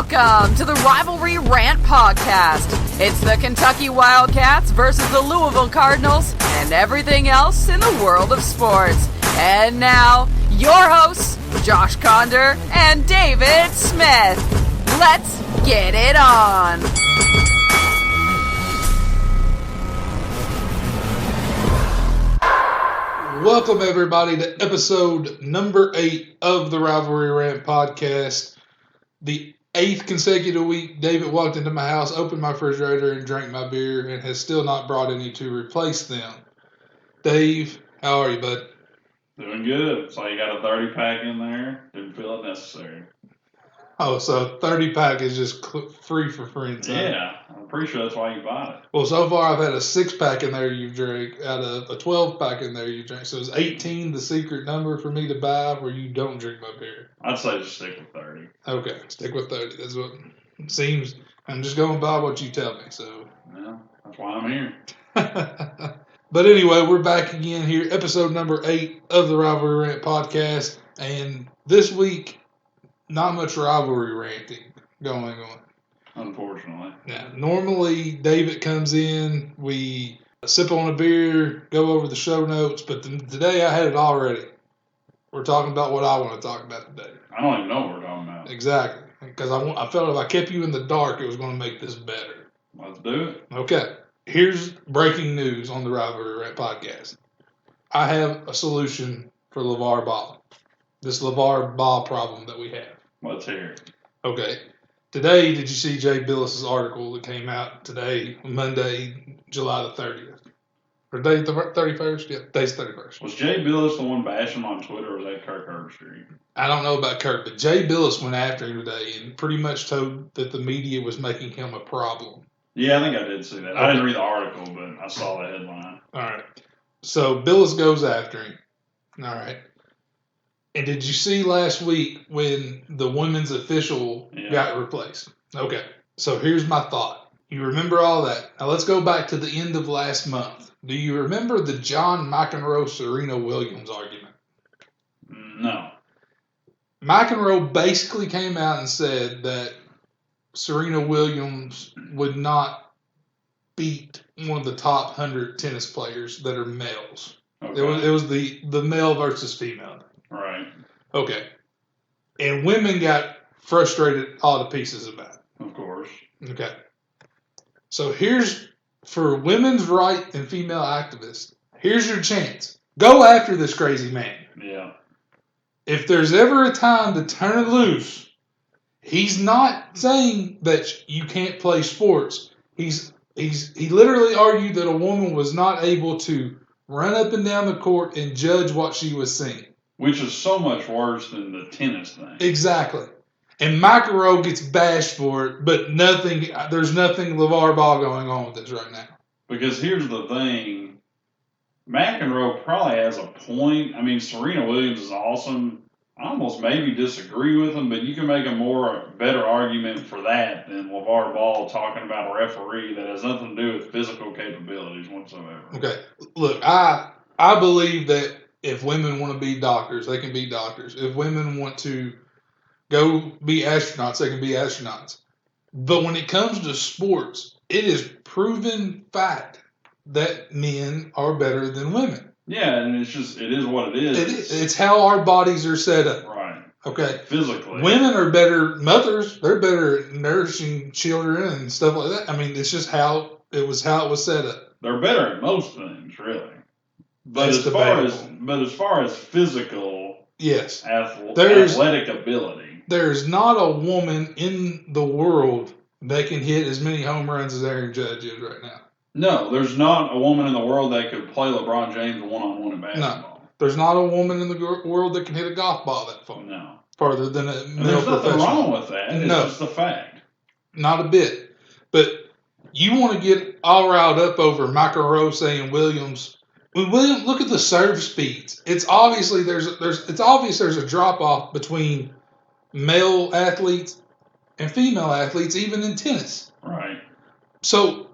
Welcome to the Rivalry Rant podcast. It's the Kentucky Wildcats versus the Louisville Cardinals and everything else in the world of sports. And now, your hosts, Josh Conder and David Smith. Let's get it on. Welcome, everybody, to episode number 8 of the Rivalry Rant podcast. The 8th consecutive week, David walked into my house, opened my refrigerator, and drank my beer, and has still not brought any to replace them. Dave, how are you, bud? Doing good. So you got a 30-pack in there. Didn't feel it necessary. Oh, so 30-pack is just free for friends, huh? Yeah, I'm pretty sure that's why you bought it. Well, so far I've had a 6-pack in there you've drank, out of a 12-pack in there you drank. So is 18 the secret number for me to buy where you don't drink my beer? I'd say just stick with 30. Okay, stick with 30. That's what it seems. I'm just going by what you tell me, so. Well, that's why I'm here. But anyway, we're back again here, episode number 8 of the Rivalry Rant podcast. And this week, not much rivalry ranting going on. Unfortunately. Now, normally David comes in, we sip on a beer, go over the show notes, but today I had it all ready. We're talking about what I want to talk about today. I don't even know what we're talking about. Exactly. Because I felt if I kept you in the dark, it was going to make this better. Let's do it. Okay. Here's breaking news on the Rivalry Rant podcast. I have a solution for Lavar Ball. This Lavar Ball problem that we have. Let's hear it. Okay. Today, did you see Jay Billis's article that came out today, Monday, July the 30th? Or day the 31st? Yeah, day's 31st. Was Jay Billis the one bashing him on Twitter, or was that Kirk Herbstreit? I don't know about Kirk, but Jay Billis went after him today and pretty much told that the media was making him a problem. Yeah, I think I did see that. Okay. I didn't read the article, but I saw the headline. All right. So Billis goes after him. All right. And did you see last week when the women's official got replaced? Okay. So here's my thought. You remember all that. Now let's go back to the end of last month. Do you remember the John McEnroe-Serena Williams argument? No. McEnroe basically came out and said that Serena Williams would not beat one of the top 100 tennis players that are males. Okay. It was the male versus female. Right. Okay. And women got frustrated all to pieces about it. Of course. Okay. So here's, for women's right and female activists, here's your chance. Go after this crazy man. Yeah. If there's ever a time to turn it loose, he's not saying that you can't play sports. He literally argued that a woman was not able to run up and down the court and judge what she was seeing. Which is so much worse than the tennis thing. Exactly. And McEnroe gets bashed for it, but there's nothing Lavar Ball going on with this right now. Because here's the thing. McEnroe probably has a point. I mean, Serena Williams is awesome. I almost maybe disagree with him, but you can make a better argument for that than Lavar Ball talking about a referee that has nothing to do with physical capabilities whatsoever. Okay. Look, I believe that if women want to be doctors, they can be doctors. If women want to go be astronauts, they can be astronauts. But when it comes to sports, it is proven fact that men are better than women. Yeah, and it is what it is. It's how our bodies are set up. Right. Okay. Physically. Women are better mothers. They're better at nourishing children and stuff like that. I mean, it's just how it was set up. They're better at most things, really. But as far as physical, yes, athletic ability, there's not a woman in the world that can hit as many home runs as Aaron Judge is right now. No, there's not a woman in the world that could play LeBron James one-on-one in basketball. No, there's not a woman in the world that can hit a golf ball that far. No, farther than a male professional. There's nothing wrong with that. It's just a fact. Not a bit. But you want to get all riled up over McEnroe saying Williams. When Williams, look at the serve speeds. It's obvious there's a drop off between male athletes and female athletes, even in tennis. Right. So,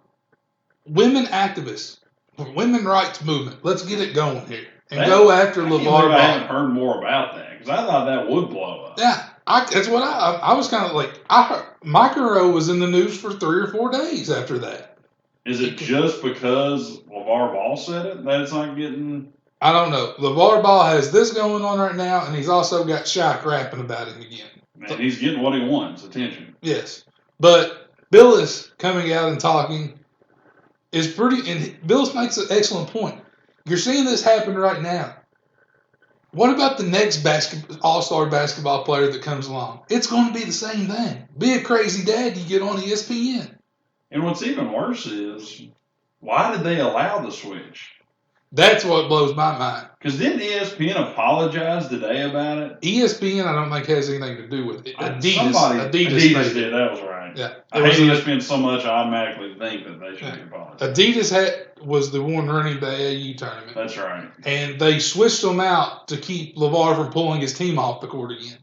women activists, women rights movement. Let's get it going here and go after Lavar Ball. I haven't heard more about that because I thought that would blow up. Yeah, That's what I was kind of like. McEnroe was in the news for 3 or 4 days after that. Is it just because LaVar Ball said it that it's not getting? I don't know. LaVar Ball has this going on right now, and he's also got Shaq rapping about him again. And he's getting what he wants, attention. Yes. But Billis coming out and talking is pretty, and Billis makes an excellent point. You're seeing this happen right now. What about the next all-star basketball player that comes along? It's going to be the same thing. Be a crazy dad, you get on ESPN. And what's even worse is, why did they allow the switch? That's what blows my mind. Because didn't ESPN apologize today about it? ESPN, I don't think has anything to do with it. Adidas did. That was right. Yeah, I hate ESPN so much, I automatically think that they should be apologized. Adidas was the one running the AAU tournament. That's right. And they switched them out to keep LaVar from pulling his team off the court again.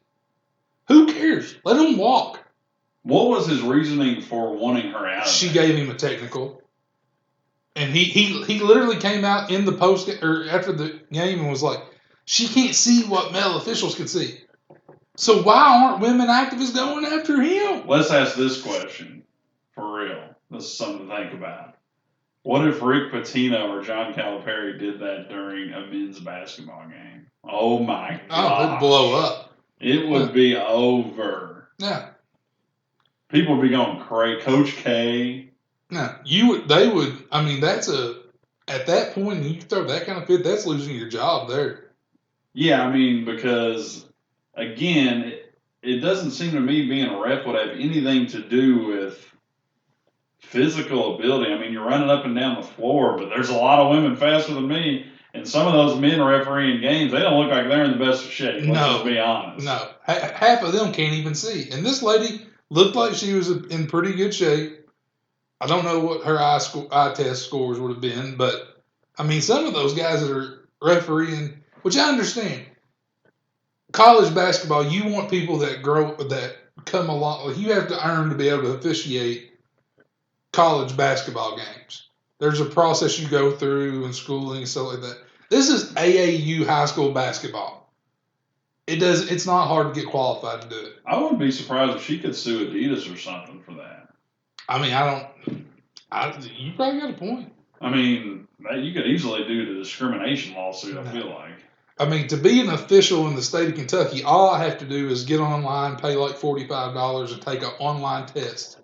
Who cares? Let him walk. What was his reasoning for wanting her out? She gave him a technical. And he literally came out in the post or after the game and was like, she can't see what male officials can see. So why aren't women activists going after him? Let's ask this question for real. This is something to think about. What if Rick Pitino or John Calipari did that during a men's basketball game? Oh my God! Oh, it'd blow up. It would be over. Yeah. People would be going crazy. Coach K. No, they would. I mean, at that point, you throw that kind of fit, that's losing your job there. Yeah, I mean, because, again, it doesn't seem to me being a ref would have anything to do with physical ability. I mean, you're running up and down the floor, but there's a lot of women faster than me, and some of those men refereeing games, they don't look like they're in the best of shape. Let's just be honest. No, half of them can't even see. And this lady looked like she was in pretty good shape. I don't know what her eye test scores would have been, but I mean, some of those guys that are refereeing, which I understand, college basketball, you want people that come along. Like, you have to earn to be able to officiate college basketball games. There's a process you go through and schooling and stuff like that. This is AAU high school basketball. It's not hard to get qualified to do it. I wouldn't be surprised if she could sue Adidas or something for that. I mean, you probably got a point. I mean, you could easily do the discrimination lawsuit, I feel like. I mean, to be an official in the state of Kentucky, all I have to do is get online, pay like $45 and take an online test.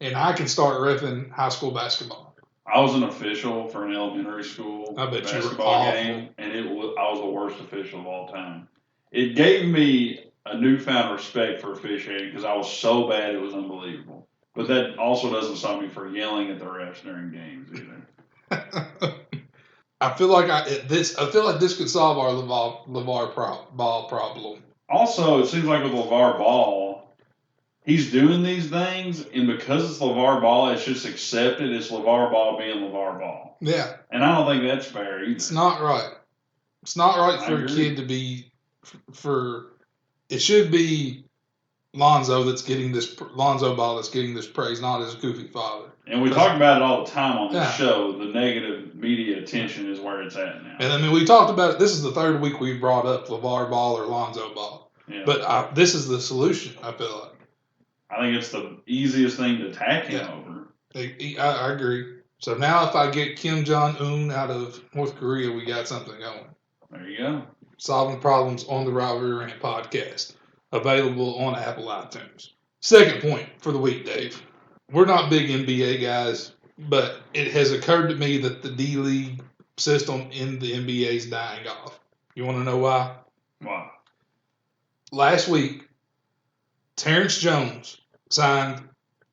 And I can start reffing high school basketball. I was an official for an elementary school basketball game, and I was the worst official of all time. It gave me a newfound respect for officiating because I was so bad it was unbelievable. But that also doesn't stop me from yelling at the refs during games either. I feel like this could solve our LaVar Ball problem. Also, it seems like with LaVar Ball, he's doing these things, and because it's LaVar Ball, it's just accepted. It's LaVar Ball being LaVar Ball. Yeah. And I don't think that's fair either. It's not right. It's not right for a kid to be it should be Lonzo Ball that's getting this praise, not his goofy father. And we talk about it all the time on this show. The negative media attention is where it's at now. And I mean, we talked about it. This is the third week we've brought up LaVar Ball or Lonzo Ball. Yeah. But this is the solution, I feel like. I think it's the easiest thing to attack him over. I agree. So now if I get Kim Jong-un out of North Korea, we got something going. There you go. Solving problems on the Rivalry Rant podcast. Available on Apple iTunes. Second point for the week, Dave. We're not big NBA guys, but it has occurred to me that the D-League system in the NBA is dying off. You want to know why? Why? Last week, Terrence Jones signed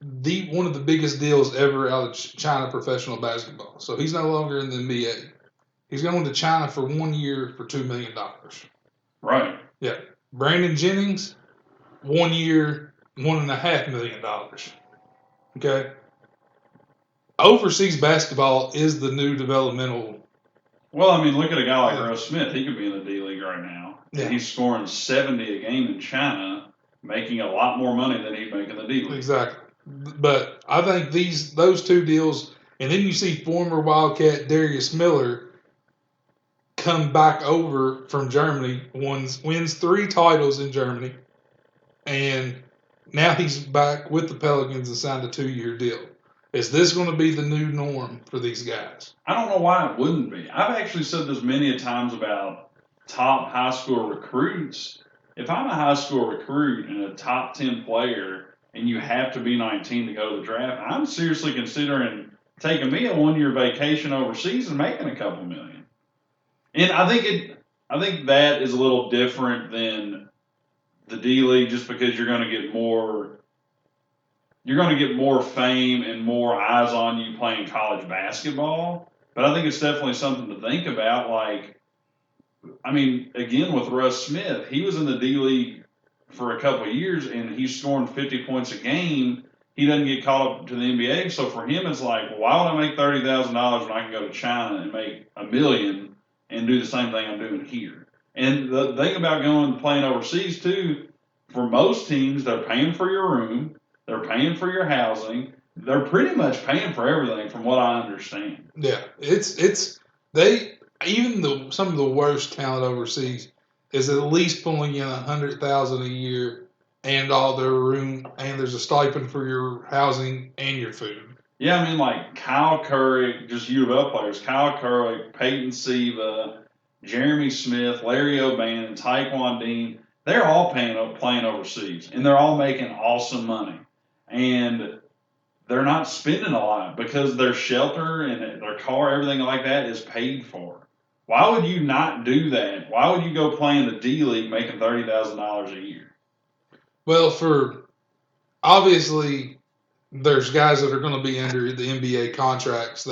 one of the biggest deals ever out of China professional basketball. So he's no longer in the NBA. He's going to China for 1 year for $2 million. Right. Yeah. Brandon Jennings, 1 year, $1.5 million. Okay. Overseas basketball is the new developmental. Well, I mean, look at a guy like Russ Smith. He could be in the D-League right now. Yeah. And he's scoring 70 a game in China, making a lot more money than he'd make in the D-League. Exactly. But I think those two deals, and then you see former Wildcat Darius Miller come back over from Germany, wins 3 titles in Germany, and now he's back with the Pelicans and signed a 2-year deal. Is this going to be the new norm for these guys? I don't know why it wouldn't be. I've actually said this many a times about top high school recruits. If I'm a high school recruit and a top 10 player and you have to be 19 to go to the draft, I'm seriously considering taking me a 1-year vacation overseas and making a couple million. And I think that is a little different than the D League just because you're going to get more fame and more eyes on you playing college basketball. But I think it's definitely something to think about. Like, I mean, again, with Russ Smith, he was in the D League for a couple of years and he's scoring 50 points a game. He doesn't get called up to the NBA. So for him, it's like, well, why would I make $30,000 when I can go to China and make $1 million and do the same thing I'm doing here? And the thing about going and playing overseas, too, for most teams, they're paying for your room. They're paying for your housing. They're pretty much paying for everything, from what I understand. Yeah, some of the worst talent overseas is at least pulling in $100,000 a year and all their room, and there's a stipend for your housing and your food. Yeah, I mean, like Kyle Curry, just U of L players, Kyle Curry, Peyton Siva, Jeremy Smith, Larry O'Bannon, Taekwon Dean, they're all playing overseas, and they're all making awesome money. And they're not spending a lot because their shelter and their car, everything like that is paid for. Why would you not do that? Why would you go play in the D League making $30,000 a year? Well, obviously, there's guys that are going to be under the NBA contracts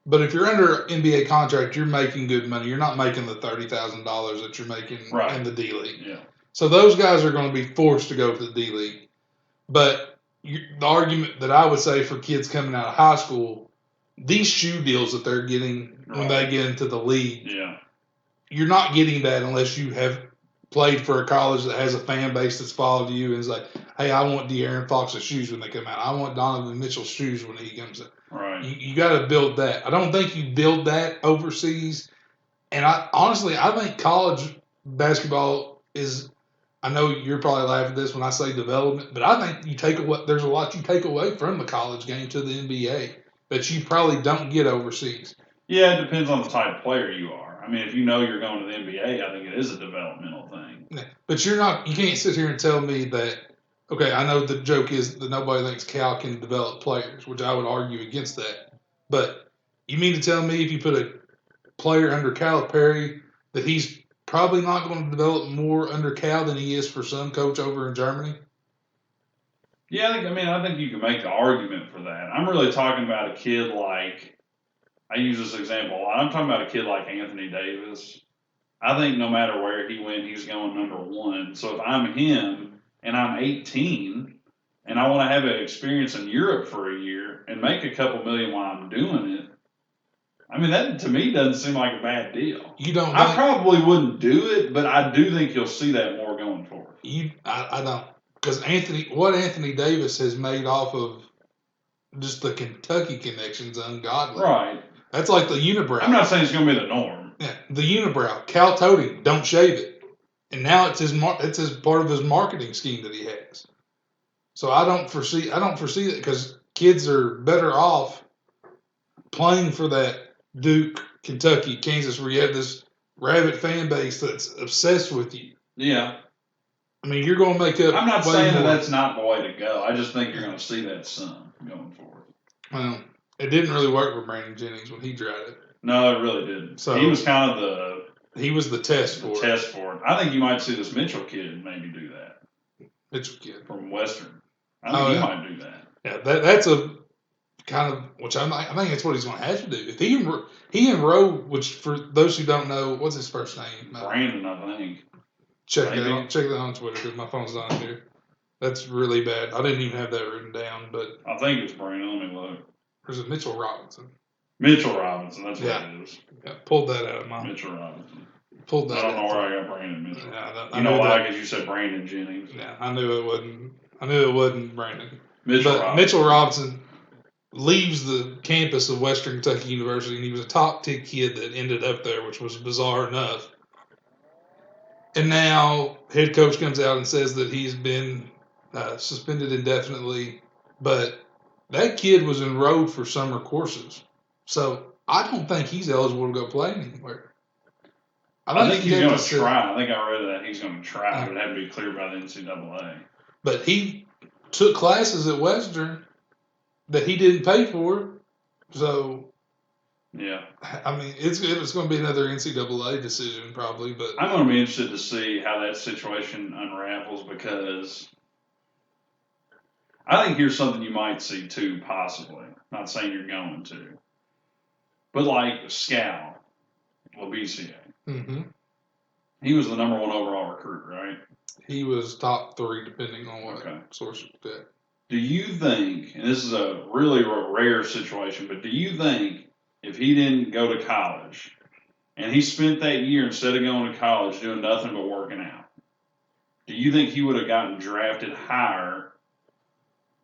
but if you're under NBA contract, you're making good money. You're not making the $30,000 that you're making in the D League. Yeah. So those guys are going to be forced to go to the D League. But the argument that I would say for kids coming out of high school, these shoe deals that they're getting when they get into the league, you're not getting that unless you have played for a college that has a fan base that's followed you and is like, hey, I want De'Aaron Fox's shoes when they come out. I want Donovan Mitchell's shoes when he comes out. Right. You got to build that. I don't think you build that overseas. And I think college basketball is, I know you're probably laughing at this when I say development, but I think there's a lot you take away from the college game to the NBA that you probably don't get overseas. Yeah, it depends on the type of player you are. I mean, if you know you're going to the NBA, I think it is a developmental thing. Yeah, but you can't sit here and tell me that, okay, I know the joke is that nobody thinks Cal can develop players, which I would argue against that. But you mean to tell me if you put a player under Calipari that he's probably not going to develop more under Cal than he is for some coach over in Germany? Yeah, I think you can make the argument for that. I'm really talking about a kid like, I use this example a lot. I'm talking about a kid like Anthony Davis. I think no matter where he went, he's going number one. So if I'm him and I'm 18 and I want to have an experience in Europe for a year and make a couple million while I'm doing it, I mean, that to me doesn't seem like a bad deal. I probably wouldn't do it, but I do think you'll see that more going forward. I don't. Because Anthony Davis has made off of just the Kentucky connection's ungodly. Right. That's like the unibrow. I'm not saying it's going to be the norm. Yeah, the unibrow. Cal told him, don't shave it. And now it's part of his marketing scheme that he has. So I don't foresee that because kids are better off playing for that Duke, Kentucky, Kansas, where you have this rabid fan base that's obsessed with you. Yeah. I mean, you're going to make up. I'm not saying that's not the way to go. I just think you're going to see that some going forward. Well, it didn't really work for Brandon Jennings when he tried it. No, it really didn't. So he was kind of he was the test for it. I think you might see this Mitchell kid maybe do that. Mitchell kid from Western. I think he might do that. Yeah, that's a kind of which I think that's what he's going to have to do. If he enrolled, which for those who don't know, what's his first name? Brandon, I think. Check that on Twitter because my phone's not here. That's really bad. I didn't even have that written down, but I think it's Brandon. Let me look. Or is it Mitchell Robinson? Mitchell Robinson. That's what it is. Yeah, pulled that out of my. Mitchell Robinson. Pulled that. I don't know where I got Brandon Mitchell. Yeah, you know why? Because you said Brandon Jennings. Yeah, I knew it wasn't Brandon. Mitchell Robinson leaves the campus of Western Kentucky University, and he was a top 10 kid that ended up there, which was bizarre enough. And now head coach comes out and says that he's been suspended indefinitely, but that kid was enrolled for summer courses. So I don't think he's eligible to go play anywhere. I think he's going to try. I think I read that he's going to try, but it had to be cleared by the NCAA. But he took classes at Western that he didn't pay for. So, yeah. I mean, it's going to be another NCAA decision probably. But I'm going to be interested to see how that situation unravels because I think here's something you might see too, possibly. Not saying you're going to. But like Scal, LaBCA. Mm-hmm. He was the number 1 overall recruit, right? He was top 3, depending on what source you looked at. Do you think, and this is a really rare situation, but do you think if he didn't go to college and he spent that year instead of going to college doing nothing but working out, do you think he would have gotten drafted higher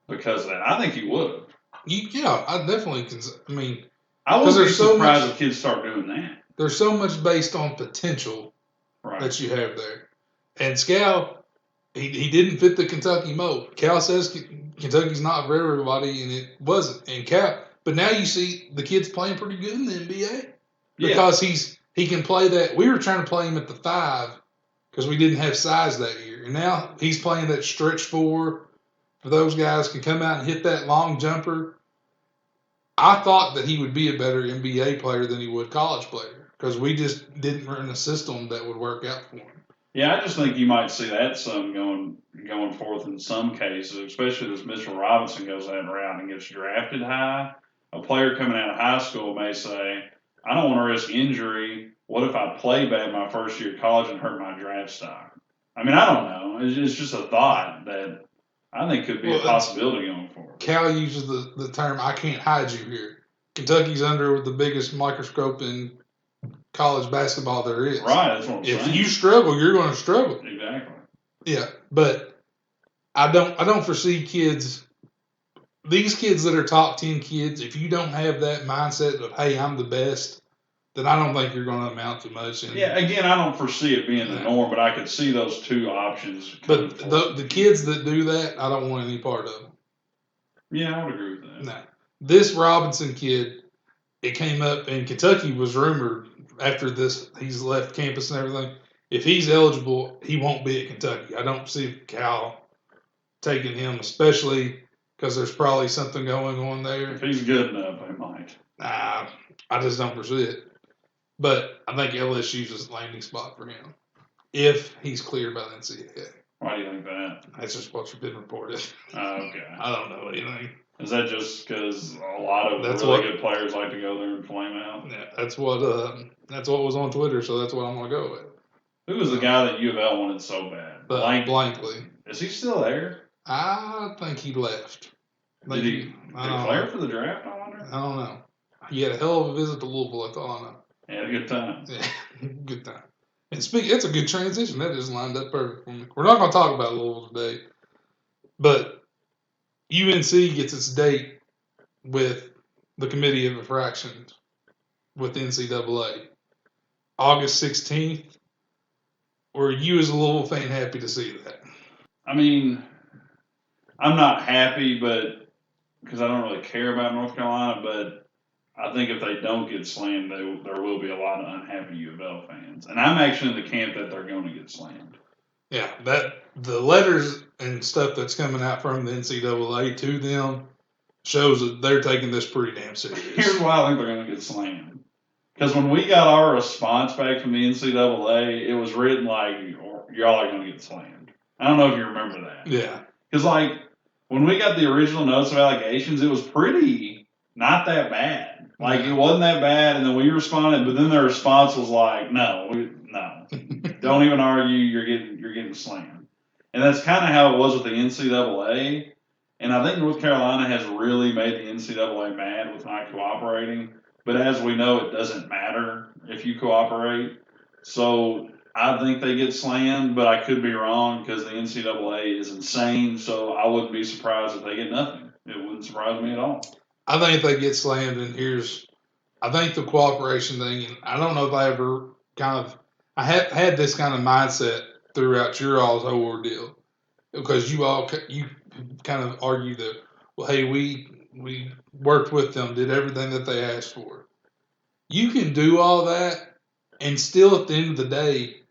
because of that? I think he would have. Yeah, I definitely can. I mean, I wouldn't be surprised if kids start doing that. There's so much based on potential that you have there. And Scal, he didn't fit the Kentucky mold. Cal says Kentucky's not for everybody, and it wasn't. And Cal, but now you see the kid's playing pretty good in the NBA because he can play that. We were trying to play him at the 5 because we didn't have size that year, and now he's playing that stretch 4 for those guys can come out and hit that long jumper. I thought that he would be a better NBA player than he would college player because we just didn't run a system that would work out for him. Yeah, I just think you might see that some going forth in some cases, especially as Mitchell Robinson goes that route and gets drafted high. A player coming out of high school may say, I don't want to risk injury. What if I play bad my first year of college and hurt my draft stock? I mean, I don't know. It's just a thought that I think could be a possibility going forward. Cal uses the term, I can't hide you here. Kentucky's under the biggest microscope in college basketball there is. Right, that's what I'm saying. If you struggle, you're going to struggle. Exactly. Yeah, but I don't foresee these kids that are top 10 kids, if you don't have that mindset of, hey, I'm the best, then I don't think you're going to amount to much. Yeah, again, I don't foresee it being the norm, but I could see those two options. But the kids that do that, I don't want any part of them. Yeah, I would agree with that. No. This Robinson kid, it came up, and Kentucky was rumored after this, he's left campus and everything. If he's eligible, he won't be at Kentucky. I don't see Cal taking him, especially because there's probably something going on there. If he's good enough, they might. Nah, I just don't foresee it. But I think LSU's a landing spot for him if he's cleared by the NCAA. Why do you think that? That's just what's been reported. Okay. I don't know anything. Is that just because a lot of good players like to go there and flame out? Yeah, that's what was on Twitter, so that's what I'm going to go with. Who was the guy that U of L wanted so bad? Blankley. Is he still there? I think he left. Did he declare for the draft, I wonder? I don't know. He had a hell of a visit to Louisville, that's all I know. He had a good time. Yeah, good time. And it's a good transition. That just lined up perfect for me. We're not going to talk about Louisville today, but UNC gets its date with the Committee of Infractions with the NCAA. August 16th. Were you as a Louisville fan happy to see that? I mean, I'm not happy, but because I don't really care about North Carolina, but I think if they don't get slammed, there will be a lot of unhappy U of L fans. And I'm actually in the camp that they're going to get slammed. Yeah, the letters and stuff that's coming out from the NCAA to them shows that they're taking this pretty damn serious. Here's why I think they're going to get slammed. Because when we got our response back from the NCAA, it was written like, y'all are going to get slammed. I don't know if you remember that. Yeah. Because, like, when we got the original notice of allegations, it was pretty not that bad. Like, it wasn't that bad, and then we responded, but then their response was like, no. Don't even argue, you're getting slammed. And that's kind of how it was with the NCAA. And I think North Carolina has really made the NCAA mad with not cooperating. But as we know, it doesn't matter if you cooperate. So I think they get slammed, but I could be wrong because the NCAA is insane. So I wouldn't be surprised if they get nothing. It wouldn't surprise me at all. I think if they get slammed, and I think the cooperation thing, and I don't know if I I had this kind of mindset throughout your all's whole ordeal because you kind of argue that, well, hey, we worked with them, did everything that they asked for. You can do all that, and still at the end of the day,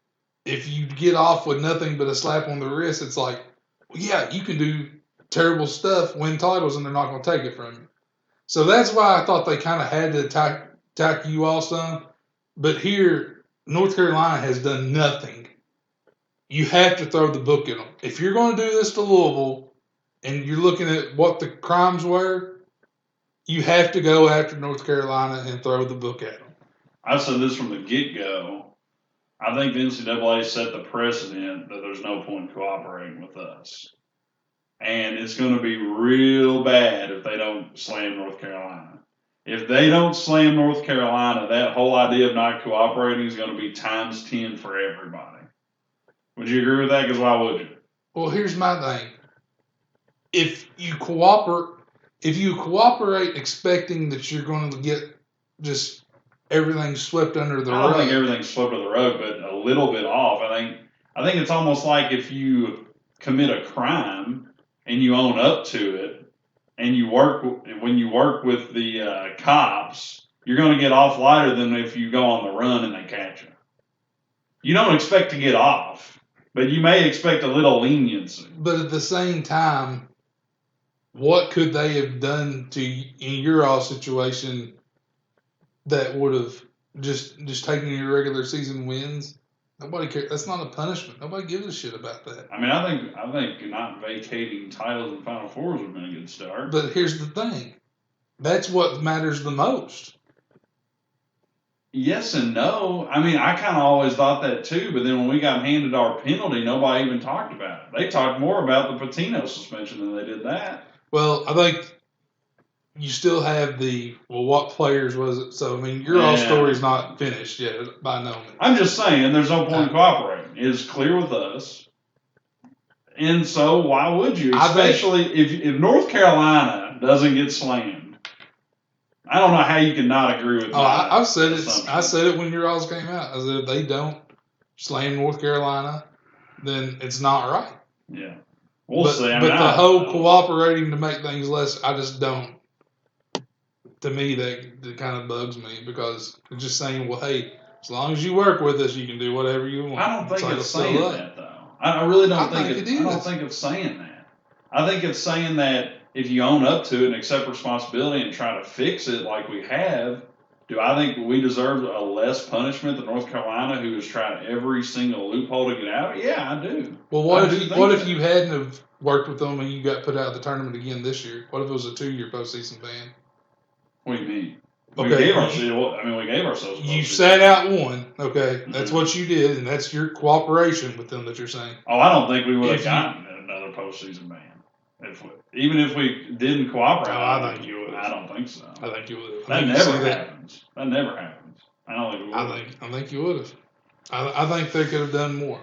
if you get off with nothing but a slap on the wrist, it's like, well, yeah, you can do terrible stuff, win titles, and they're not going to take it from you. So that's why I thought they kind of had to attack you all some. But here, North Carolina has done nothing. You have to throw the book at them. If you're going to do this to Louisville, and you're looking at what the crimes were, you have to go after North Carolina and throw the book at them. I said this from the get-go. I think the NCAA set the precedent that there's no point in cooperating with us. And it's going to be real bad if they don't slam North Carolina. If they don't slam North Carolina, that whole idea of not cooperating is going to be times 10 for everybody. Would you agree with that? Because why would you? Well, here's my thing. If you cooperate expecting that you're going to get just everything swept under the rug. I don't think everything's swept under the rug, but a little bit off. I think it's almost like if you commit a crime and you own up to it, and when you work with the cops, you're going to get off lighter than if you go on the run and they catch you. You don't expect to get off, but you may expect a little leniency. But at the same time, what could they have done in your all situation that would have just taken your regular season wins? Nobody cares. That's not a punishment. Nobody gives a shit about that. I mean, I think not vacating titles and Final Fours would have been a good start. But here's the thing. That's what matters the most. Yes and no. I mean, I kind of always thought that too, but then when we got handed our penalty, nobody even talked about it. They talked more about the Patino suspension than they did that. Well, I think you still have what players was it? So, I mean, your all story's not finished yet by no means. I'm just saying there's no point in cooperating. It's clear with us. And so why would you? Especially if North Carolina doesn't get slammed. I don't know how you can not agree with that. I've said it. I said it when your alls came out. I said if they don't slam North Carolina, then it's not right. Yeah. We'll see. But the whole cooperating to make things less, I just don't. To me, that kind of bugs me because it's just saying, well, hey, as long as you work with us, you can do whatever you want. I don't think it's saying that, though. I really don't think it is. I don't think it's saying that. I think it's saying that if you own up to it and accept responsibility and try to fix it like we have, do I think we deserve a less punishment than North Carolina, who has tried every single loophole to get out of it? Yeah, I do. Well, what if you hadn't have worked with them and you got put out of the tournament again this year? What if it was a 2-year postseason ban? What do you mean? Okay, we gave ourselves. You sat out one. Okay, that's what you did, and that's your cooperation with them that you're saying. Oh, I don't think we would have gotten another postseason ban. Even if we didn't cooperate. No, I think you would. I don't think so. I think you would. That never happens. That never happens. I don't think we would. I think you would have. I think they could have done more.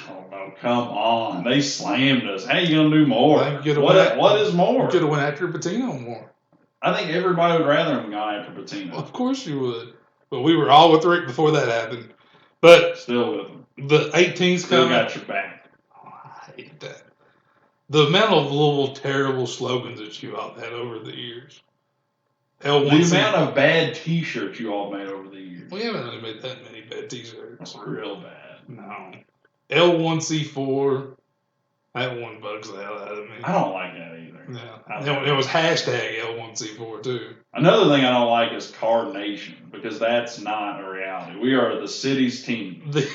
Oh no! Come on, they slammed us. How you gonna do more? What is more? You could have went after Patino more. I think everybody would rather have gone after Patino. Of course you would. But we were all with Rick before that happened. But still with him. The 18's still coming. Got your back. Oh, I hate that. The amount of little terrible slogans that you all had over the years. The amount of bad T-shirts you all made over the years. We haven't really made that many bad T-shirts. That's real bad. No. L1C4. That one bugs the hell out of me. I don't like that either. Yeah. It was hashtag L1C4 too. Another thing I don't like is Card Nation because that's not a reality. We are the city's team. The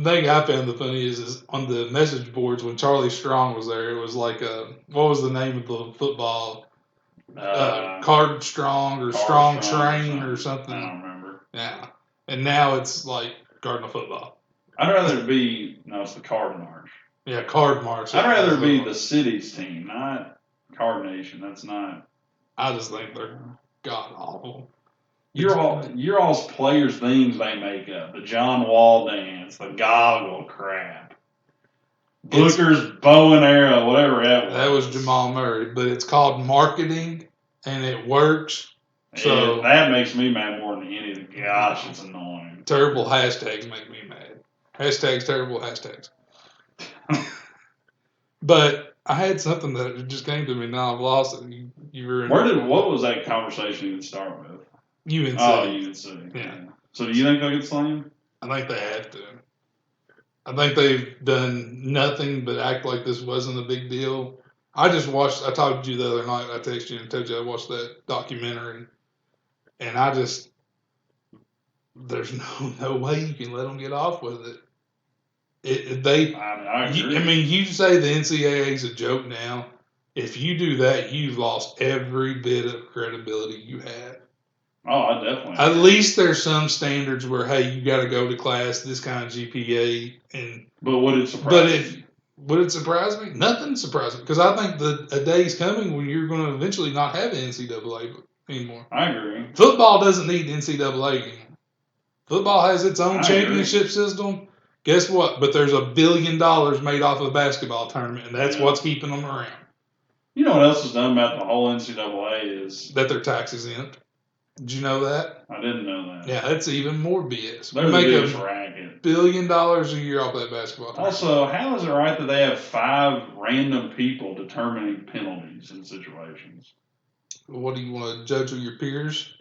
thing I found the funniest is on the message boards when Charlie Strong was there, it was like, what was the name of the football? Card Strong or Strong Train or something. I don't remember. Yeah. And now it's like Cardinal football. I'd rather it be, it's the Card March. Yeah, Card March. I'd rather it be the city's team, not Card Nation. That's not. I just think they're god awful. You're all's players' things they make up. The John Wall dance, the goggle crap. Booker's bow and arrow, whatever that was. That was Jamal Murray, but it's called marketing, and it works. So that makes me mad more than anything. Gosh, it's annoying. Terrible hashtags make me mad. Hashtags, terrible hashtags. But I had something that just came to me. Now I've lost it. You were in What was that conversation even start with? UNC. Oh, UNC. Yeah. So do you think they'll get slammed? I think they have to. I think they've done nothing but act like this wasn't a big deal. I talked to you the other night. I texted you and told you I watched that documentary. And there's no way you can let them get off with it. I agree. You say the NCAA is a joke now. If you do that, you've lost every bit of credibility you have. Oh, I definitely. At least there's some standards where, hey, you got to go to class, this kind of GPA, But would it surprise you? Would it surprise me? Nothing surprises me, because I think a day's coming when you're going to eventually not have NCAA anymore. I agree. Football doesn't need NCAA anymore. Football has its own championship system. Guess what? But there's $1 billion made off of the basketball tournament, and that's what's keeping them around. You know what else is done about the whole NCAA is that they're tax exempt. Did you know that? I didn't know that. Yeah, that's even more BS. They're make the biggest racket. $1 billion a year off that basketball tournament. Also, how is it right that they have 5 random people determining penalties in situations? What do you want to judge with your peers?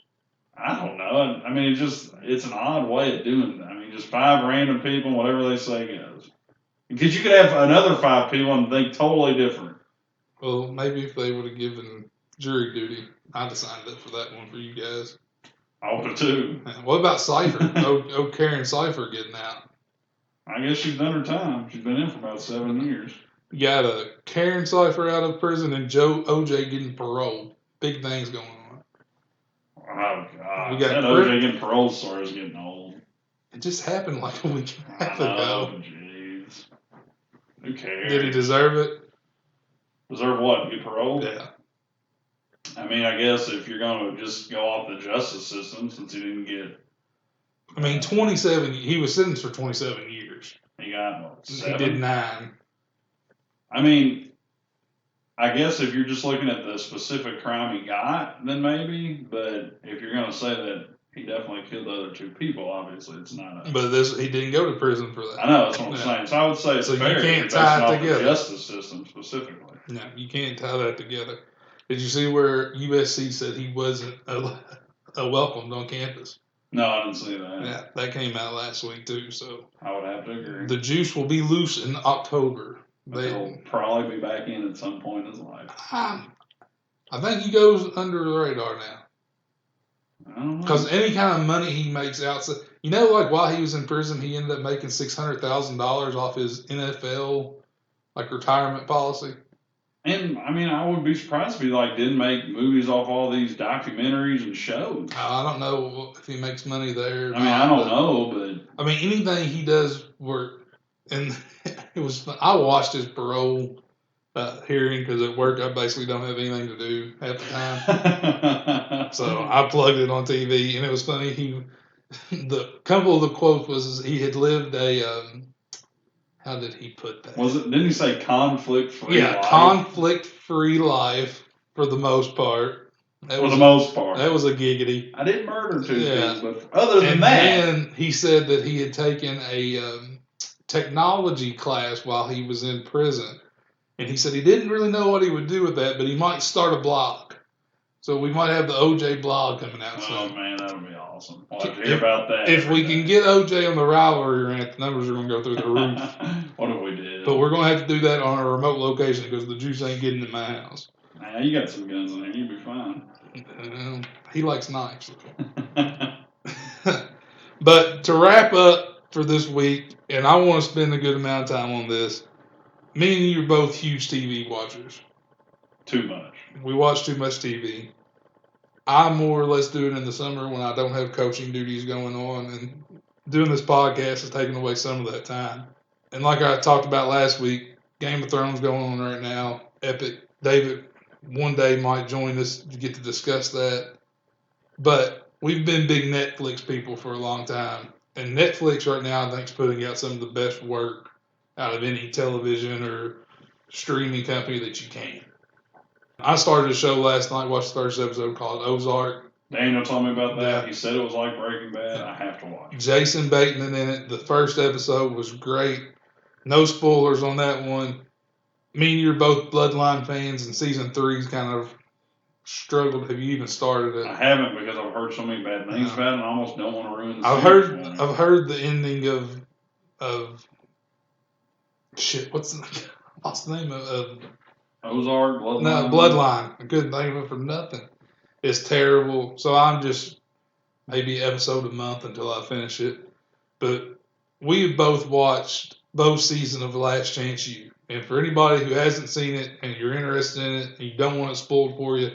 I don't know. I mean, it's an odd way of doing that. I mean, just 5 random people, whatever they say goes. Because you could have another 5 people and think totally different. Well, maybe if they would have given jury duty, I'd have signed up for that one for you guys. I would have too. What about Cypher? Karen Cypher getting out. I guess she's done her time. She's been in for about 7 years. You got a Karen Cypher out of prison and OJ getting paroled. Big things going on. Oh, God. That OJ getting parole story is getting old. It just happened like a week and a half ago. Oh, jeez. Who cares? Did he deserve it? Deserve what? To get paroled? Yeah. I mean, I guess if you're going to just go off the justice system, since he didn't get... 27, he was sentenced for 27 years. He got, what, 7? He did 9. I mean, I guess if you're just looking at the specific crime he got, then maybe. But if you're going to say that he definitely killed the other 2 people, obviously it's not a... But he didn't go to prison for that. I know, that's what I'm saying. So I would say it's fair. You can't tie it together. The justice system specifically. No, you can't tie that together. Did you see where USC said he wasn't welcomed on campus? No, I didn't see that. Yeah, that came out last week too. So I would have to agree. The juice will be loose in October. They'll probably be back in at some point in his life. I think he goes under the radar now. I don't know. Because any kind of money he makes outside, like while he was in prison, he ended up making $600,000 off his NFL retirement policy. And I mean, I wouldn't be surprised if he didn't make movies off all these documentaries and shows. I don't know if he makes money there. I mean, I don't know, but anything he does work. And it was fun. I watched his parole hearing because at work I basically don't have anything to do half the time. So I plugged it on TV, and it was funny. The couple of the quotes was he had lived a. How did he put that? Didn't he say conflict-free life? Yeah, conflict-free life for the most part. For the most part. That was a giggity. I didn't murder 2 people, but other than that. And he said that he had taken a technology class while he was in prison. And he said he didn't really know what he would do with that, but he might start a blog. So we might have the OJ blog coming out soon. Oh, man, that would be awesome. I'll have to hear about that. If we can get OJ on the Rivalry Rant, the numbers are going to go through the roof. What if we did? But we're going to have to do that on a remote location because the juice ain't getting in my house. Nah, you got some guns in there. You'll be fine. He likes knives. But to wrap up for this week, and I want to spend a good amount of time on this, me and you are both huge TV watchers. Too much. We watch too much TV. I more or less do it in the summer when I don't have coaching duties going on, and doing this podcast is taking away some of that time. And like I talked about last week, Game of Thrones going on right now, epic. David one day might join us to get to discuss that. But we've been big Netflix people for a long time. And Netflix right now, I think, is putting out some of the best work out of any television or streaming company that you can. I started a show last night, watched the first episode called Ozark. Daniel told me about that. Yeah. He said it was like Breaking Bad. I have to watch it. Jason Bateman in it. The first episode was great. No spoilers on that one. Me and you're both Bloodline fans, and season 3's kind of struggled. Have you even started it? I haven't because I've heard so many bad things about it, and I almost don't want to ruin the I've series. heard the ending of shit. What's the name of Ozark, Bloodline. No, Bloodline. I couldn't think of it for nothing. It's terrible. So I'm just maybe episode a month until I finish it. But we both watched both seasons of Last Chance U. And for anybody who hasn't seen it and you're interested in it and you don't want it spoiled for you,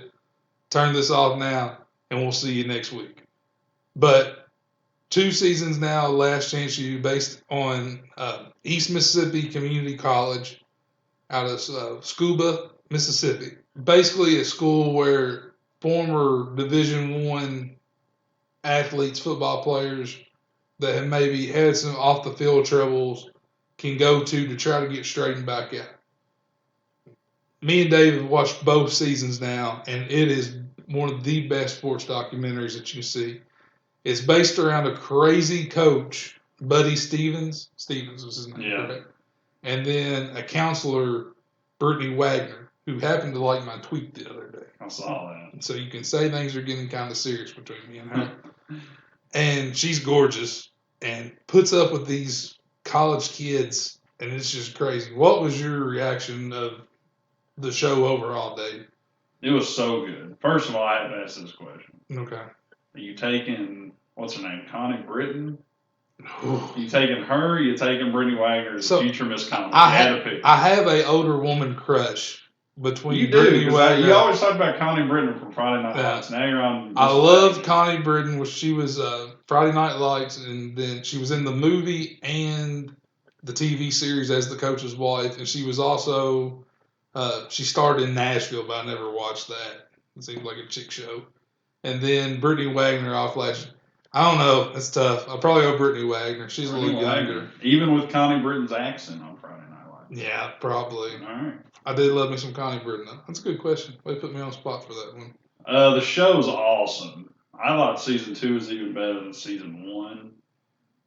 turn this off now and we'll see you next week. But 2 seasons now, Last Chance U, based on East Mississippi Community College out of Scuba, Mississippi. Basically a school where former Division I athletes, football players that have maybe had some off-the-field troubles can go to try to get straightened back out. Me and Dave have watched both seasons now, and it is one of the best sports documentaries that you see. It's based around a crazy coach, Buddy Stevens. Stevens was his name, correct? And then a counselor, Brittany Wagner, who happened to like my tweet the other day. I saw that. So you can say things are getting kind of serious between me and her. And she's gorgeous and puts up with these college kids, and it's just crazy. What was your reaction of the show overall, Dave? It was so good. First of all, I have to ask this question. Okay. Are you taking, what's her name, Connie Britton? You taking her, or you taking Brittany Wagner as future Miss Connie? I have a older woman crush between you Brittany do, Wagner. You always talk about Connie Britton from Friday Night Lights. Now you're on. I love Connie Britton. She was Friday Night Lights, and then she was in the movie and the TV series as the coach's wife, and she was also she starred in Nashville, but I never watched that. It seems like a chick show. And then Brittany Wagner off last. I don't know. It's tough. I'll probably go Brittany Wagner. She's a little younger. Even with Connie Britton's accent on Friday Night Lights. Yeah, probably. All right. I did love me some Connie Britton, though. That's a good question. They put me on the spot for that one. The show's awesome. I thought season 2 was even better than season 1.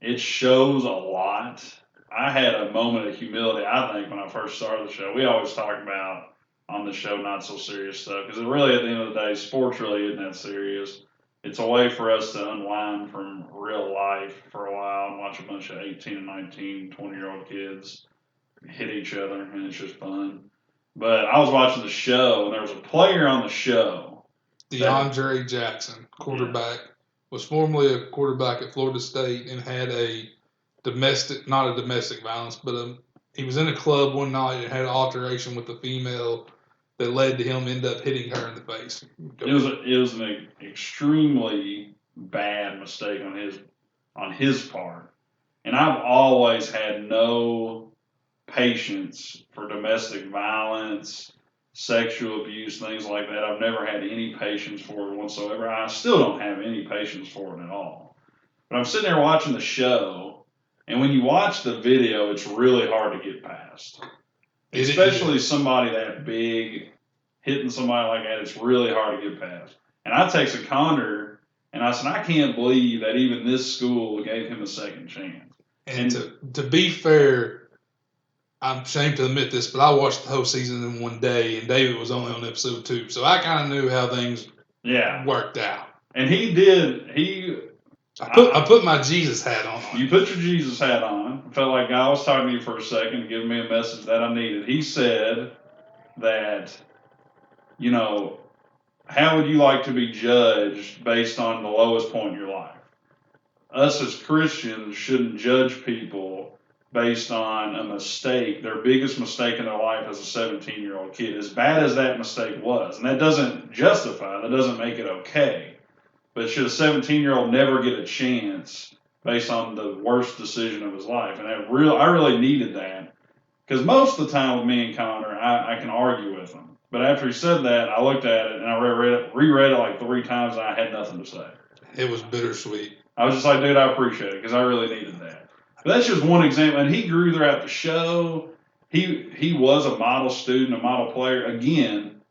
It shows a lot. I had a moment of humility, I think, when I first started the show. We always talk about on the show not so serious stuff because really, at the end of the day, sports really isn't that serious. It's a way for us to unwind from real life for a while and watch a bunch of 18 and 19, 20-year-old kids hit each other, and it's just fun. But I was watching the show, and there was a player on the show. DeAndre Jackson, quarterback, was formerly a quarterback at Florida State and had a not a domestic violence, but he was in a club one night and had an altercation with a female that led to him end up hitting her in the face. It was an extremely bad mistake on his part. And I've always had no patience for domestic violence, sexual abuse, things like that. I've never had any patience for it whatsoever. I still don't have any patience for it at all. But I'm sitting there watching the show, and when you watch the video, it's really hard to get past. Especially somebody that big, hitting somebody like that, it's really hard to get past. And I texted Connor, and I said, I can't believe that even this school gave him a second chance. And to be fair, I'm ashamed to admit this, but I watched the whole season in one day, and David was only on episode 2. So I kind of knew how things worked out. And I put my Jesus hat on. You put your Jesus hat on. I felt like God was talking to you for a second, giving me a message that I needed. He said that, how would you like to be judged based on the lowest point in your life? Us as Christians shouldn't judge people based on a mistake, their biggest mistake in their life as a 17-year-old kid, as bad as that mistake was. And that doesn't justify, that doesn't make it okay. But should a 17-year-old never get a chance based on the worst decision of his life? And I really needed that. Because most of the time with me and Connor, I can argue with him. But after he said that, I looked at it and I reread it like 3 times and I had nothing to say. It was bittersweet. I was just like, dude, I appreciate it because I really needed that. But that's just one example. And he grew throughout the show. He was a model student, a model player. Again,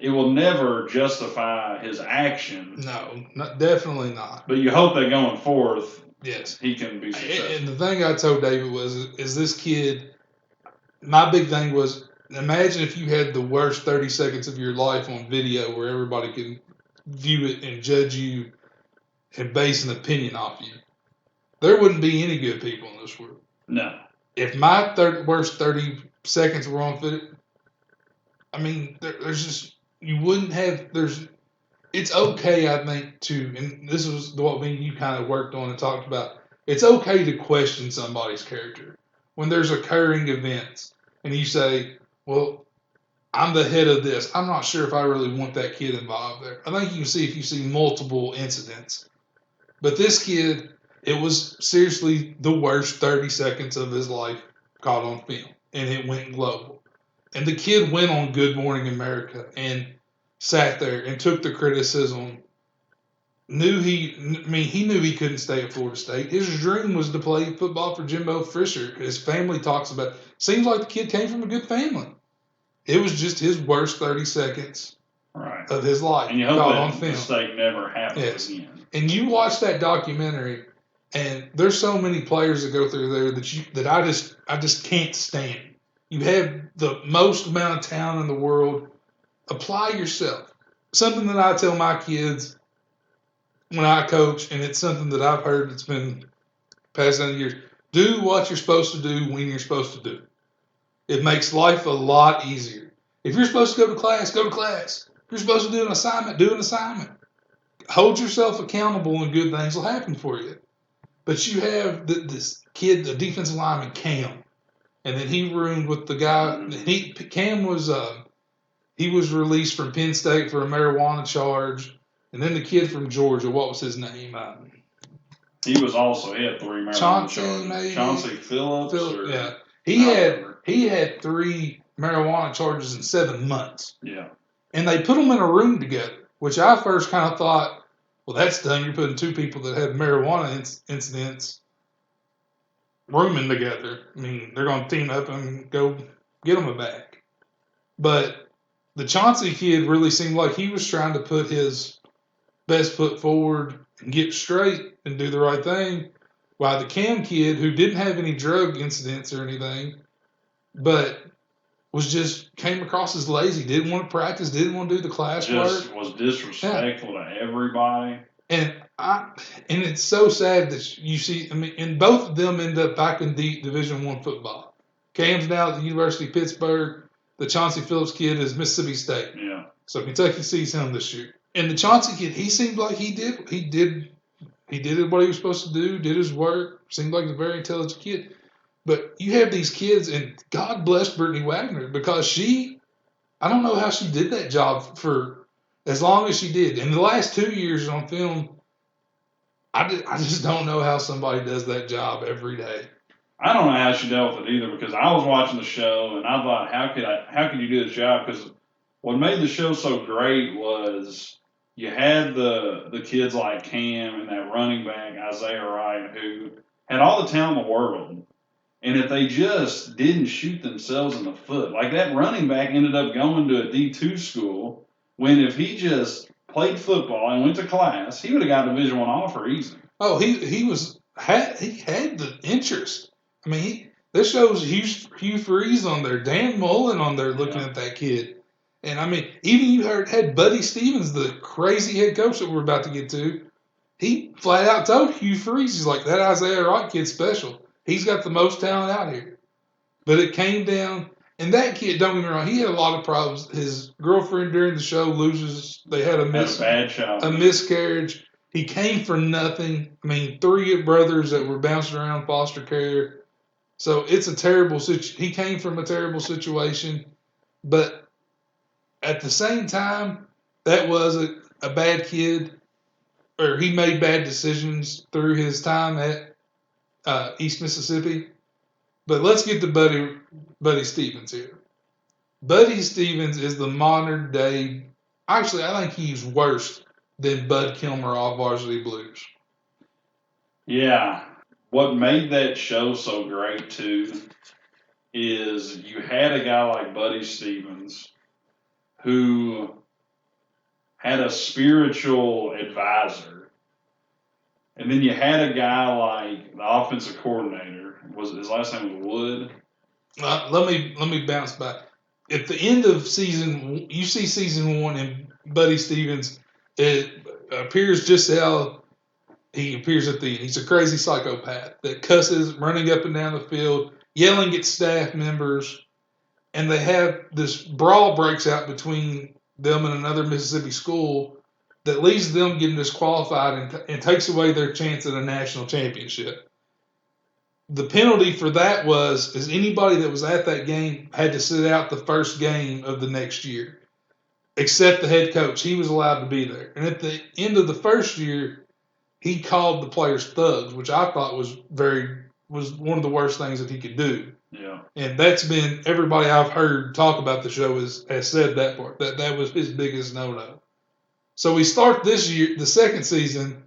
it will never justify his action. No, definitely not. But you hope that going forth, yes, he can be successful. And the thing I told David is this kid, my big thing was, imagine if you had the worst 30 seconds of your life on video where everybody can view it and judge you and base an opinion off you. There wouldn't be any good people in this world. No. If my worst 30 seconds were on video, I mean, there's just, you wouldn't have, it's okay, I think, and this was what you kind of worked on and talked about, it's okay to question somebody's character. When there's occurring events and you say, well, I'm the head of this, I'm not sure if I really want that kid involved there. I think you can see if you see multiple incidents. But this kid, it was seriously the worst 30 seconds of his life caught on film. And it went global. And the kid went on Good Morning America and sat there and took the criticism. He knew he couldn't stay at Florida State. His dream was to play football for Jimbo Fisher. His family talks about it. Seems like the kid came from a good family. It was just his worst 30 seconds of his life. And you hope that mistake never happens again. And you watch that documentary, and there's so many players that go through there that I just can't stand. You have the most amount of talent in the world. Apply yourself. Something that I tell my kids when I coach, and it's something that I've heard that's been passed down the years. Do what you're supposed to do when you're supposed to do. It makes life a lot easier. If you're supposed to go to class, go to class. If you're supposed to do an assignment, do an assignment. Hold yourself accountable and good things will happen for you. But you have this kid, the defensive lineman, Cam. And then he roomed with the guy. Cam was he was released from Penn State for a marijuana charge. And then the kid from Georgia, what was his name? He had 3 marijuana charges. Maybe? Chauncey Phillips. Yeah. He had 3 marijuana charges in 7 months. Yeah. And they put them in a room together, which I first kind of thought, well, that's done. You're putting 2 people that had marijuana incidents rooming together. I mean, they're going to team up and go get them back. But the Chauncey kid really seemed like he was trying to put his best foot forward and get straight and do the right thing. While the Cam kid, who didn't have any drug incidents or anything, but came across as lazy, didn't want to practice, didn't want to do the class work. Just was disrespectful to everybody. And it's so sad that you see, and both of them end up back in Division I football. Cam's now at the University of Pittsburgh. The Chauncey Phillips kid is Mississippi State. Yeah. So Kentucky sees him this year. And the Chauncey kid, he seemed like he did what he was supposed to do, did his work, seemed like a very intelligent kid. But you have these kids, and God bless Brittany Wagner, because I don't know how she did that job for as long as she did. In the last 2 years on film, I just don't know how somebody does that job every day. I don't know how she dealt with it either, because I was watching the show and I thought, how could you do this job? Because what made the show so great was you had the kids like Cam and that running back, Isaiah Wright, who had all the talent in the world. And if they just didn't shoot themselves in the foot, like that running back ended up going to a D2 school, when if he just played football and went to class, he would have got a Division I offer easy. Oh, he had the interest. I mean, this shows Hugh Freeze on there, Dan Mullen on there looking at that kid. And I mean, even you had Buddy Stevens, the crazy head coach that we're about to get to, he flat out told Hugh Freeze, he's like, that Isaiah Wright kid's special. He's got the most talent out here. But it came down, and that kid, don't get me wrong, he had a lot of problems. His girlfriend during the show they had a miscarriage. He came for nothing. I mean, 3 brothers that were bouncing around foster care. So it's a terrible situation. He came from a terrible situation. But at the same time, that was a bad kid, or he made bad decisions through his time at East Mississippi. But let's get to Buddy Stevens here. Buddy Stevens is the modern day. Actually, I think he's worse than Bud Kilmer off Varsity Blues. Yeah. What made that show so great, too, is you had a guy like Buddy Stevens who had a spiritual advisor, and then you had a guy like the offensive coordinator. Was his last name was Wood? Let me bounce back. At the end of season, you see season 1, and Buddy Stevens, it appears just how he appears at the end. He's a crazy psychopath that cusses, running up and down the field, yelling at staff members, and they have this brawl breaks out between them and another Mississippi school that leaves them getting disqualified and takes away their chance at a national championship. The penalty for that is anybody that was at that game had to sit out the first game of the next year, except the head coach. He was allowed to be there. And at the end of the first year, he called the players thugs, which I thought was one of the worst things that he could do. Yeah. And that's been everybody I've heard talk about the show has said that part. That was his biggest no-no. So we start this year, the second season.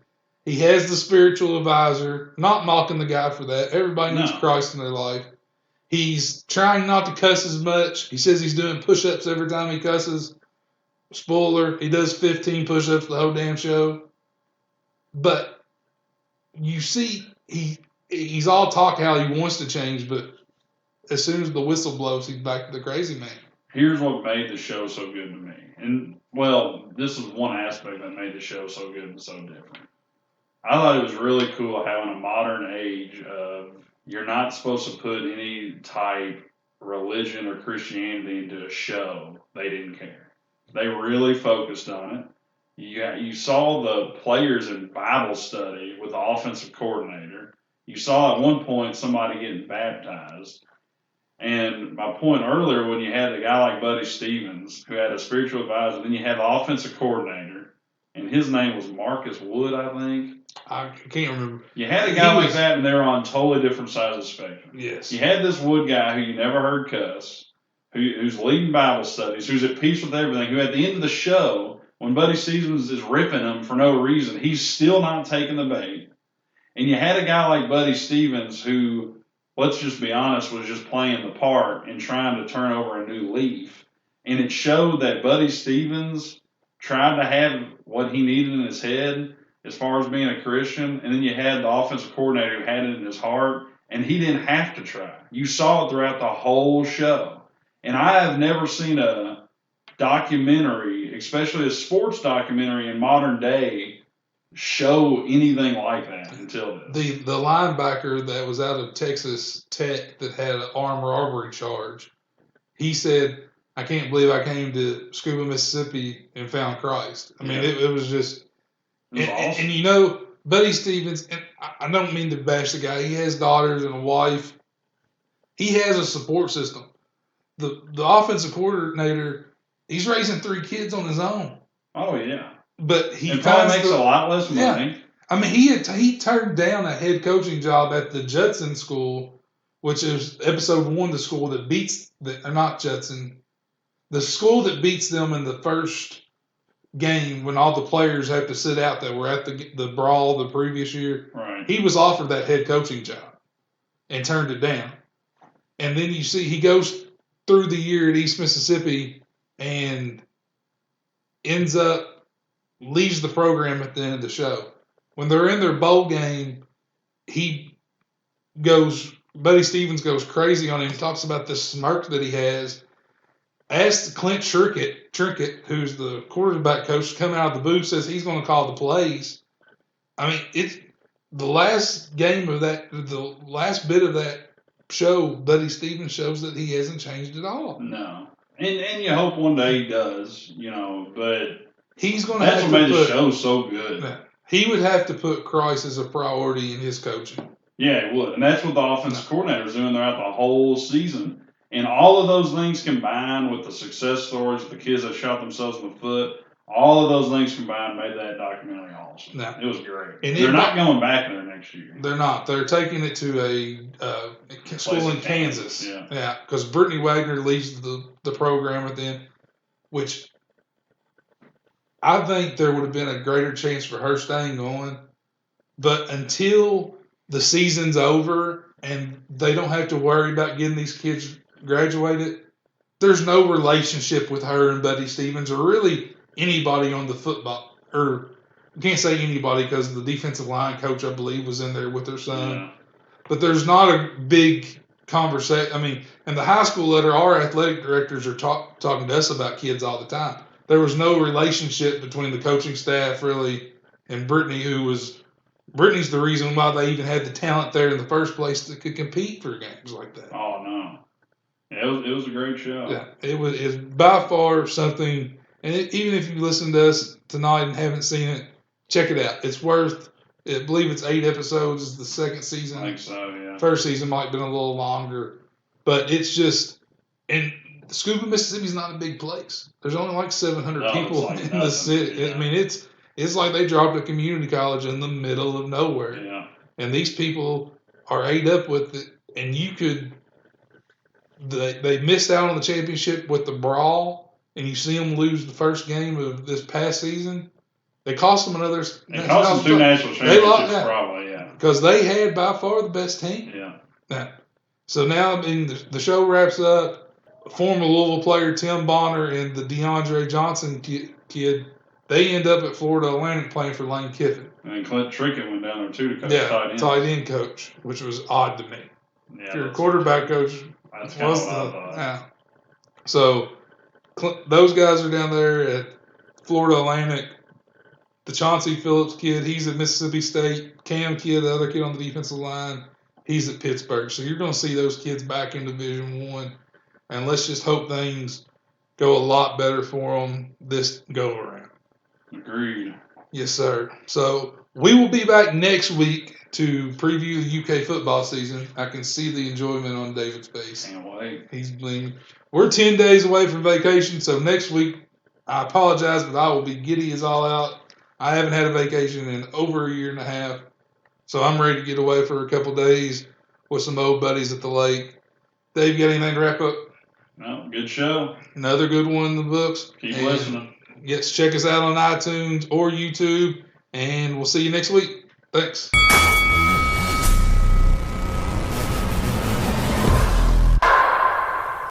He has the spiritual advisor, not mocking the guy for that. Everybody needs Christ in their life. He's trying not to cuss as much. He says he's doing push-ups every time he cusses. Spoiler, he does 15 push-ups the whole damn show. But you see, he's all talk how he wants to change, but as soon as the whistle blows, he's back to the crazy man. Here's what made the show so good to me. And, well, this is one aspect that made the show so good and so different. I thought it was really cool how in a modern age of you're not supposed to put any type religion or Christianity into a show, they didn't care. They really focused on it. You saw the players in Bible study with the offensive coordinator. You saw at one point somebody getting baptized. And my point earlier, when you had a guy like Buddy Stevens, who had a spiritual advisor, then you had the offensive coordinator, and his name was Marcus Wood, I think. I can't remember. You had a guy like that, and they were on totally different sides of the spectrum. Yes. You had this Wood guy who you never heard cuss, who's leading Bible studies, who's at peace with everything, who at the end of the show, when Buddy Stevens is ripping him for no reason, he's still not taking the bait. And you had a guy like Buddy Stevens who, let's just be honest, was just playing the part and trying to turn over a new leaf. And it showed that Buddy Stevens tried to have what he needed in his head as far as being a Christian. And then you had the offensive coordinator who had it in his heart, and he didn't have to try. You saw it throughout the whole show. And I have never seen a documentary, especially a sports documentary in modern day, show anything like that until this. The linebacker that was out of Texas Tech that had an armed robbery charge, he said, I can't believe I came to Scuba, Mississippi and found Christ. I mean, it was just... It was awesome. And you know, Buddy Stevens, and I don't mean to bash the guy. He has daughters and a wife. He has a support system. The offensive coordinator, he's raising 3 kids on his own. Oh, yeah. But he probably makes a lot less money. Yeah. I mean, he turned down a head coaching job at the Judson School, which is episode 1, the school that beats not Judson, the school that beats them in the first game when all the players have to sit out that were at the brawl the previous year. Right. He was offered that head coaching job and turned it down. And then you see he goes through the year at East Mississippi and leaves the program at the end of the show. When they're in their bowl game, Buddy Stevens goes crazy on him, talks about this smirk that he has. Asked Clint Trinket, who's the quarterback coach, to come out of the booth, says he's going to call the plays. I mean, it's the last game of that, the last bit of that show, Buddy Stevens shows that he hasn't changed at all. No. And you hope one day he does, but he's going to that's have what to made the show so good. He would have to put Christ as a priority in his coaching. Yeah, it would. And that's what the offensive coordinator is doing throughout the whole season. And all of those things combined with the success stories of the kids that shot themselves in the foot, all of those things combined made that documentary awesome. No. It was great. And they're not going back there next year. They're not. They're taking it to a school in Kansas. Yeah. Because Brittany Wagner leads the program at the end, which I think there would have been a greater chance for her staying on. But until the season's over and they don't have to worry about getting these kids graduated, there's no relationship with her and Buddy Stevens, or really anybody on the football, or you can't say anybody because the defensive line coach, I believe, was in there with their son. Yeah. But there's not a big conversation. I mean, in the high school letter, our athletic directors are talking to us about kids all the time. There was no relationship between the coaching staff really and Brittany, Brittany's the reason why they even had the talent there in the first place that could compete for games like that. Oh no, it was a great show. Yeah, it's by far something. And even if you listen to us tonight and haven't seen it, check it out. It's worth. I believe it's 8 episodes. Is the second season. I think so. Yeah. First season might have been a little longer, but it's just. And Scuba, Mississippi is not a big place. There's only like 700 people like in the city. Yeah. I mean, it's like they dropped a community college in the middle of nowhere. Yeah. And these people are ate up with it, and you could. They missed out on the championship with the brawl, and you see them lose the first game of this past season. They cost them another. It cost them 2 national championships, probably. Yeah. Because they had by far the best team. Yeah. So now, I mean, the show wraps up. Former Louisville player Tim Bonner and the DeAndre Johnson kid, they end up at Florida Atlantic playing for Lane Kiffin. And Clint Trickett went down there too to coach tight end coach, which was odd to me. Yeah, if you're a quarterback coach, that's kind of what I thought. Yeah. So those guys are down there at Florida Atlantic. The Chauncey Phillips kid, he's at Mississippi State. Cam kid, the other kid on the defensive line, he's at Pittsburgh. So you're going to see those kids back in Division I. And let's just hope things go a lot better for them this go around. Agreed. Yes, sir. So we will be back next week to preview the UK football season. I can see the enjoyment on David's face. Can't wait. He's blinking. We're 10 days away from vacation, so next week, I apologize, but I will be giddy as all out. I haven't had a vacation in over a year and a half, so I'm ready to get away for a couple days with some old buddies at the lake. Dave, you got anything to wrap up? No, good show. Another good one in the books. Keep listening. Yes, check us out on iTunes or YouTube, and we'll see you next week. Thanks.